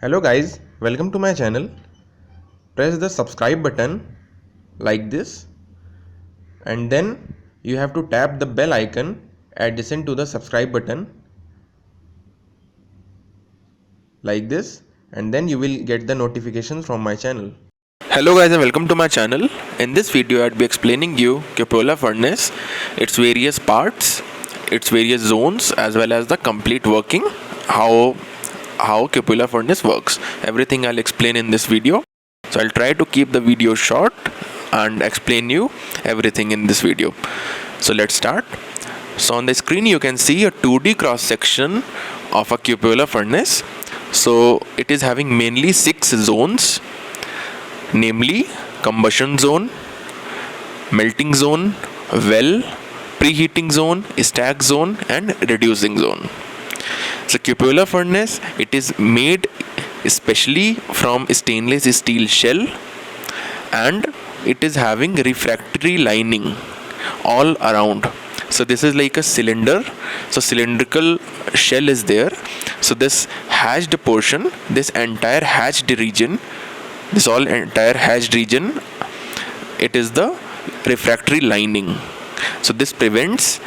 Hello guys, welcome to my channel. Press the subscribe button like this, and then you have to tap the bell icon adjacent to the subscribe button like this, and then you will get the notifications from my channel. Hello guys and welcome to my channel. In this video I'd be explaining you cupola furnace, its various parts, its various zones, as well as the complete working, how cupola furnace works. Everything I'll explain in this video. So I'll try to keep the video short and explain you everything in this video. So let's start. So on the screen you can see a 2D cross section of a cupola furnace. So it is having mainly 6 zones, namely combustion zone, melting zone, well, preheating zone, stack zone, and reducing zone. So cupola furnace, it is made especially from stainless steel shell, and it is having refractory lining all around. So this is like a cylinder, so cylindrical shell is there. So this hatched portion, this entire hatched region, it is the refractory lining. So this prevents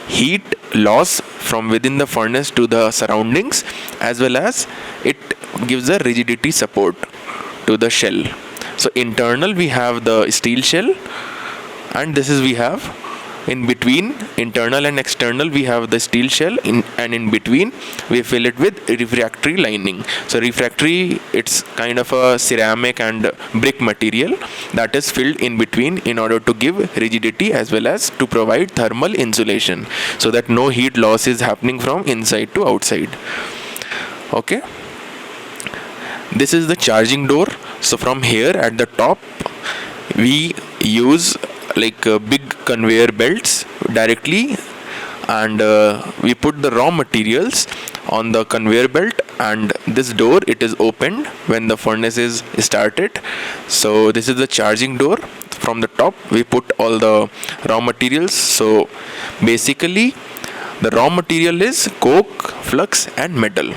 heat loss from within the furnace to the surroundings, as well as it gives a rigidity support to the shell. So internal we have the steel shell, and this is we have in between, internal and external, we have the steel shell, and in between we fill it with refractory lining. So refractory, it's kind of a ceramic and brick material that is filled in between in order to give rigidity as well as to provide thermal insulation, so that no heat loss is happening from inside to outside. Okay, this is the charging door. So from here at the top we use like big conveyor belts directly, and we put the raw materials on the conveyor belt, and this door, it is opened when the furnace is started. So this is the charging door. From the top we put all the raw materials. So basically the raw material is coke, flux, and metal.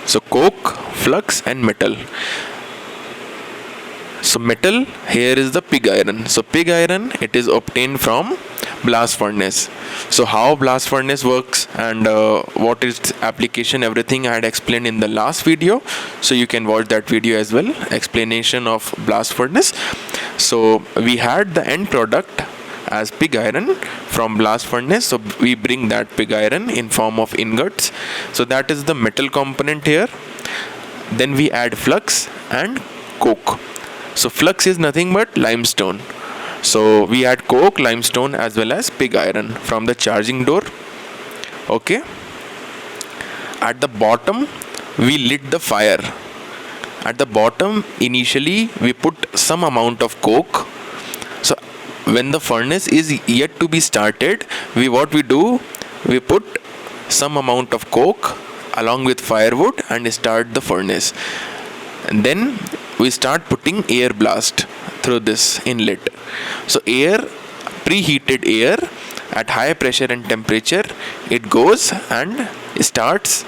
So coke, flux, and metal. So metal here is the pig iron. So pig iron, it is obtained from blast furnace. So how blast furnace works and what is its application, everything I had explained in the last video. So you can watch that video as well, explanation of blast furnace. So we had the end product as pig iron from blast furnace. So we bring that pig iron in form of ingots. So that is the metal component here. Then we add flux and coke. So flux is nothing but limestone. So we add coke, limestone, as well as pig iron from the charging door. Okay. At the bottom we lit the fire. At the bottom initially we put some amount of coke. So when the furnace is yet to be started, we put some amount of coke along with firewood and start the furnace. And then we start putting air blast through this inlet. So air, preheated air at high pressure and temperature, it goes and starts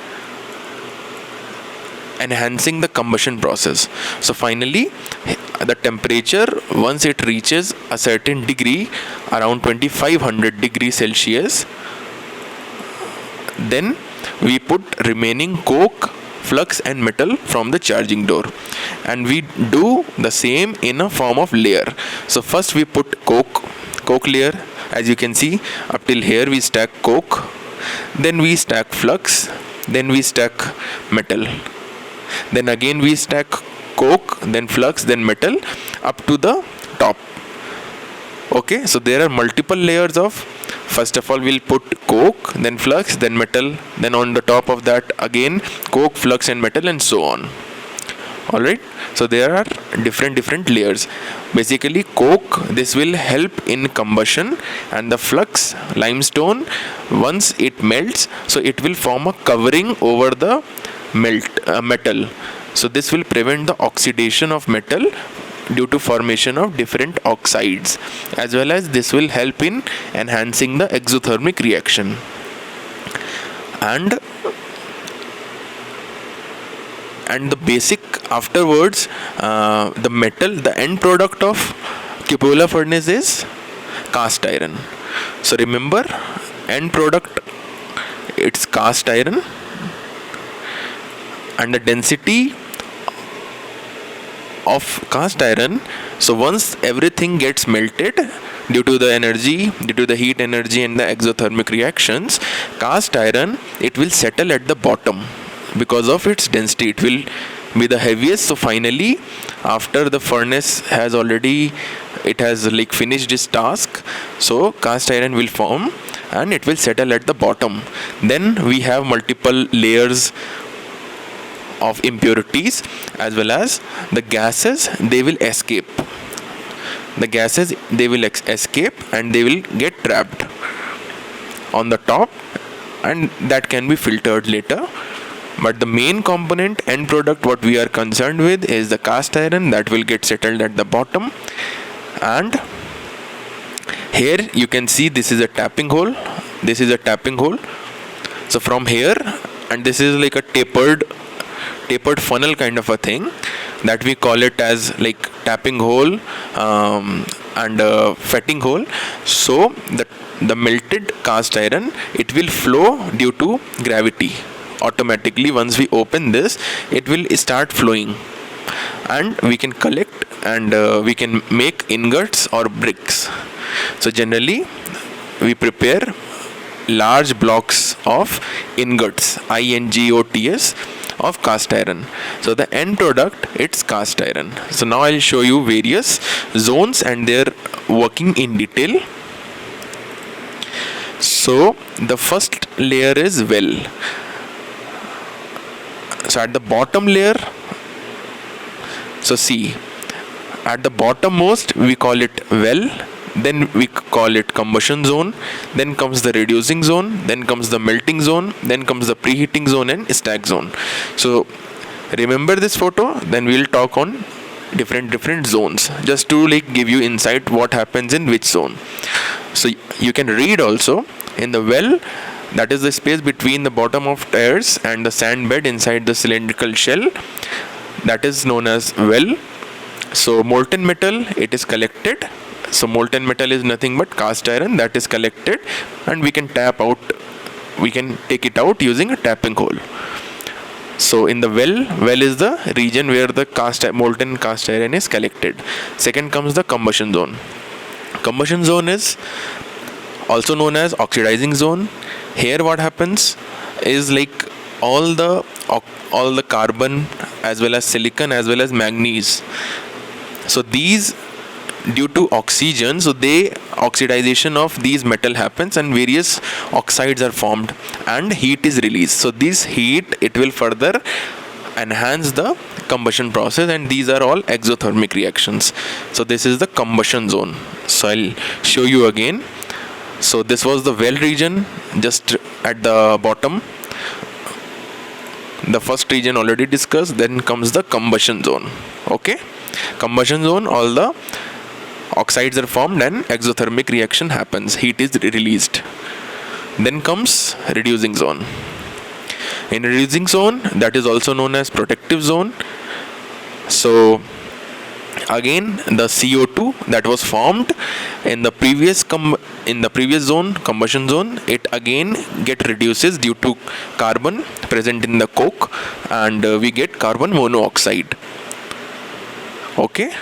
enhancing the combustion process. So finally the temperature, once it reaches a certain degree, around 2500 degrees Celsius, then we put remaining coke, flux, and metal from the charging door, and we do the same in a form of layer. So first we put coke layer. As you can see, up till here we stack coke, then we stack flux, then we stack metal, then again we stack coke, then flux, then metal, up to the top. Okay, so there are multiple layers of, first of all we'll put coke, then flux, then metal, then on the top of that again coke, flux, and metal, and so on. Alright, so there are different layers. Basically coke, this will help in combustion, and the flux, limestone, once it melts, so it will form a covering over the metal. So this will prevent the oxidation of metal due to formation of different oxides, as well as this will help in enhancing the exothermic reaction. And and the basic afterwards, the end product of cupola furnace is cast iron. So remember, end product, it's cast iron, and the density of cast iron. So once everything gets melted due to the energy, due to the heat energy and the exothermic reactions, cast iron, it will settle at the bottom because of its density. It will be the heaviest. So finally, after the furnace has already, it has like finished its task, so cast iron will form and it will settle at the bottom. Then we have multiple layers of impurities, as well as the gases, they will escape. The gases, they will escape and they will get trapped on the top, and that can be filtered later. But the main component, end product, what we are concerned with is the cast iron that will get settled at the bottom. And here you can see this is a tapping hole. This is a tapping hole. So from here, and this is like a tapered funnel kind of a thing, that we call it as like tapping hole and fetting hole. So the melted cast iron, it will flow due to gravity. Automatically, once we open this, it will start flowing, and we can collect and we can make ingots or bricks. So generally we prepare large blocks of ingots, INGOTS, of cast iron. So the end product, it's cast iron. So now I'll show you various zones and their working in detail. So the first layer is well. So at the bottom layer, so see, at the bottommost we call it well, then we call it combustion zone, then comes the reducing zone, then comes the melting zone, then comes the preheating zone and stack zone. So remember this photo, then we'll talk on different zones, just to like give you insight what happens in which zone. So you can read also in the well, that is the space between the bottom of tiers and the sand bed inside the cylindrical shell, that is known as well. So molten metal, it is collected. So molten metal is nothing but cast iron that is collected, and we can tap out, we can take it out using a tapping hole. So in the well is the region where the molten cast iron is collected. Second comes the combustion zone. Combustion zone is also known as oxidizing zone. Here what happens is like all the carbon as well as silicon as well as manganese. So these, due to oxygen, so oxidization of these metal happens and various oxides are formed and heat is released. So this heat, it will further enhance the combustion process, and these are all exothermic reactions. So this is the combustion zone. So I'll show you again. So this was the well region, just at the bottom. The first region already discussed. Then comes the combustion zone. Okay, combustion zone, all the oxides are formed and exothermic reaction happens, heat is released. Then comes reducing zone. In reducing zone, that is also known as protective zone. So again, the CO2 that was formed in the previous zone, combustion zone, it again get reduces due to carbon present in the coke, and we get carbon monoxide. Okay,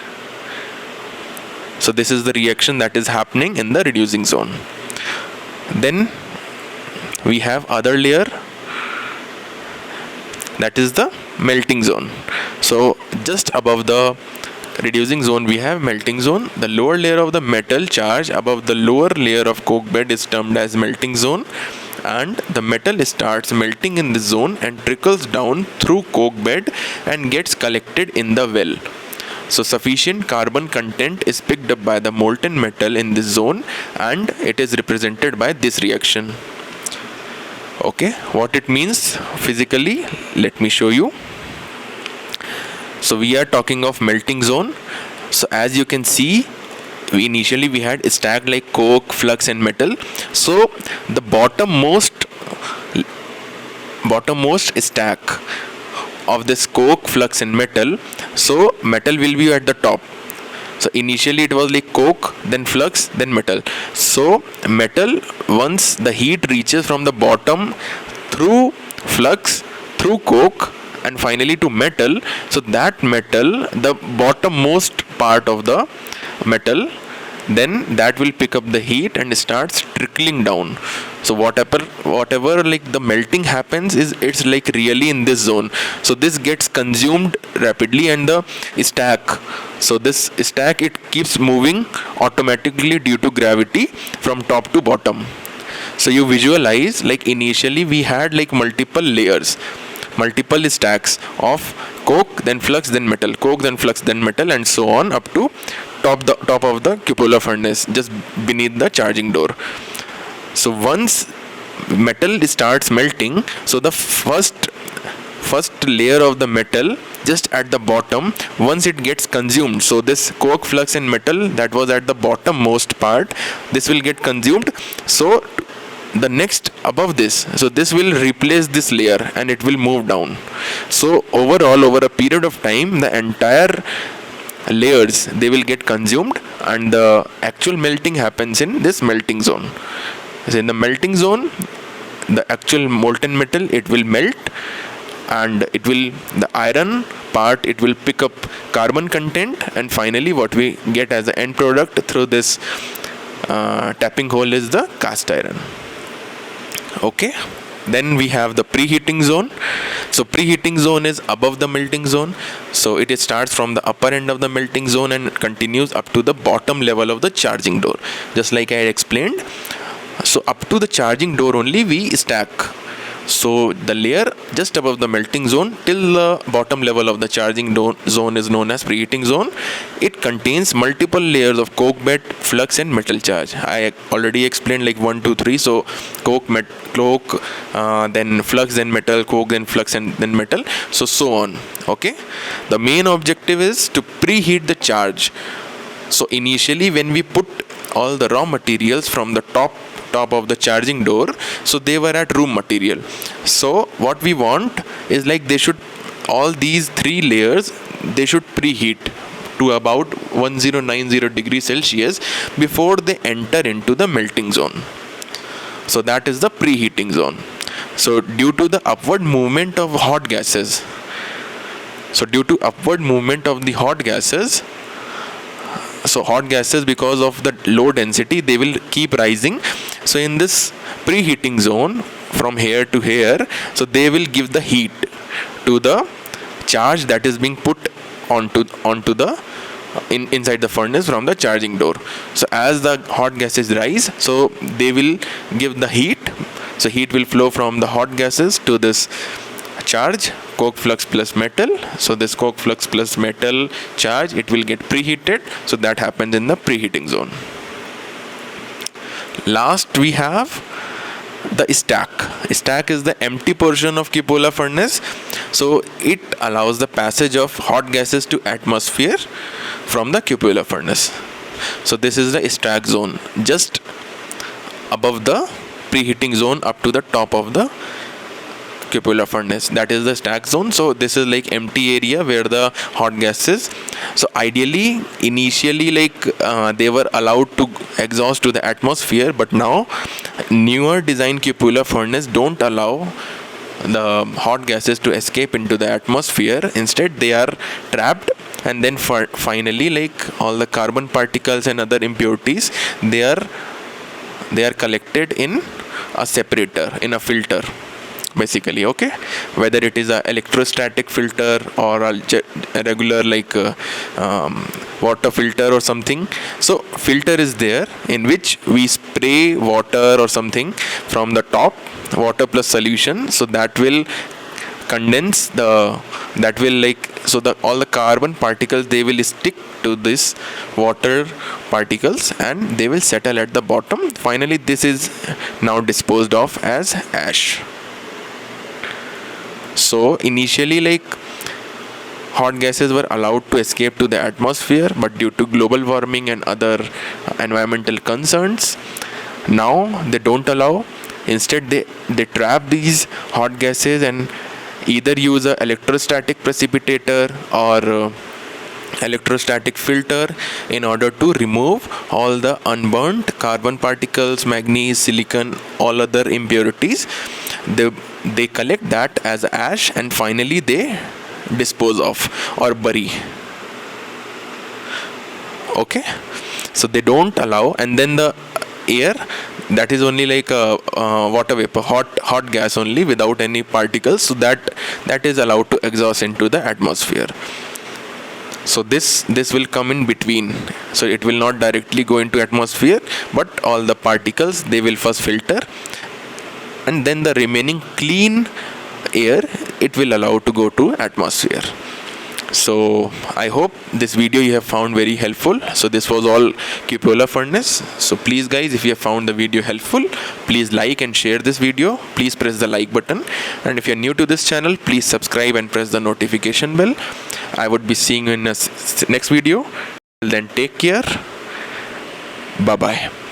so this is the reaction that is happening in the reducing zone. Then we have other layer, that is the melting zone. So just above the reducing zone we have melting zone. The lower layer of the metal charge above the lower layer of coke bed is termed as melting zone, and the metal starts melting in this zone and trickles down through coke bed and gets collected in the well. So sufficient carbon content is picked up by the molten metal in this zone, and it is represented by this reaction. Okay, what it means physically, let me show you. So we are talking of melting zone. So as you can see, we initially had stacked like coke, flux and metal. So the bottommost stack, of this coke, flux and metal, so metal will be at the top. So initially it was like coke, then flux, then metal. So metal, once the heat reaches from the bottom through flux, through coke, and finally to metal, so that metal, the bottommost part of the metal, then that will pick up the heat and starts trickling down. So whatever like the melting happens is, it's like really in this zone. So this gets consumed rapidly, and the stack, so this stack, it keeps moving automatically due to gravity from top to bottom. So you visualize, like initially we had like multiple layers, multiple stacks of coke, then flux, then metal, coke, then flux, then metal, and so on up to top of the cupola furnace, just beneath the charging door. So once metal starts melting, so the first layer of the metal just at the bottom, once it gets consumed, so this coke, flux and metal that was at the bottommost part, this will get consumed. So the next above this, so this will replace this layer and it will move down. So overall, over a period of time, the entire layers, they will get consumed, and the actual melting happens in this melting zone. So in the melting zone, the actual molten metal, it will melt, and it will, the iron part, it will pick up carbon content, and finally what we get as the end product through this tapping hole is the cast iron. Okay, then we have the preheating zone. So preheating zone is above the melting zone. So it starts from the upper end of the melting zone and continues up to the bottom level of the charging door, just like I had explained. So up to the charging door only we stack. So the layer just above the melting zone till the bottom level of the charging zone is known as preheating zone. It contains multiple layers of coke bed, flux and metal charge. I already explained like 1, 2, 3. So coke, then flux, then metal, coke, then flux and then metal. So on. Okay. The main objective is to preheat the charge. So initially when we put all the raw materials from the top of the charging door, so they were at room material. So what we want is like they should, all these 3 layers, they should preheat to about 1090 degrees Celsius before they enter into the melting zone. So that is the preheating zone. So due to the upward movement of hot gases, so hot gases, because of the low density, they will keep rising. So in this preheating zone, from here to here, so they will give the heat to the charge that is being put onto the inside the furnace from the charging door. So as the hot gases rise, so they will give the heat. So heat will flow from the hot gases to this charge, coke, flux plus metal. So this coke, flux plus metal charge, it will get preheated. So that happens in the preheating zone. Last we have the stack. Stack is the empty portion of cupola furnace. So it allows the passage of hot gases to atmosphere from the cupola furnace. So this is the stack zone, just above the preheating zone up to the top of the cupola furnace. That is the stack zone. So this is like empty area where the hot gases. So ideally, initially, like they were allowed to exhaust to the atmosphere, but now newer design cupola furnace don't allow the hot gases to escape into the atmosphere. Instead, they are trapped, and then finally, like all the carbon particles and other impurities, they are collected in a separator, in a filter, basically. Okay, whether it is a electrostatic filter or a regular like water filter or something. So filter is there in which we spray water or something from the top, water plus solution, so that will condense all the carbon particles, they will stick to this water particles and they will settle at the bottom. Finally, this is now disposed of as ash. So initially, like hot gases were allowed to escape to the atmosphere, but due to global warming and other environmental concerns, now they don't allow. Instead, they trap these hot gases, and either use a electrostatic precipitator or electrostatic filter in order to remove all the unburnt carbon particles, manganese, silicon, all other impurities. They collect that as ash and finally they dispose of or bury. Okay, so they don't allow, and then the air, that is only like a water vapor, hot gas only without any particles, so that is allowed to exhaust into the atmosphere. So this will come in between, so it will not directly go into atmosphere, but all the particles, they will first filter, and then the remaining clean air, it will allow to go to atmosphere. So I hope this video you have found very helpful. So this was all cupola furnace. So please guys, if you have found the video helpful, please like and share this video. Please press the like button, and if you are new to this channel, please subscribe and press the notification bell. I would be seeing you in the next video. Till then, take care. Bye bye.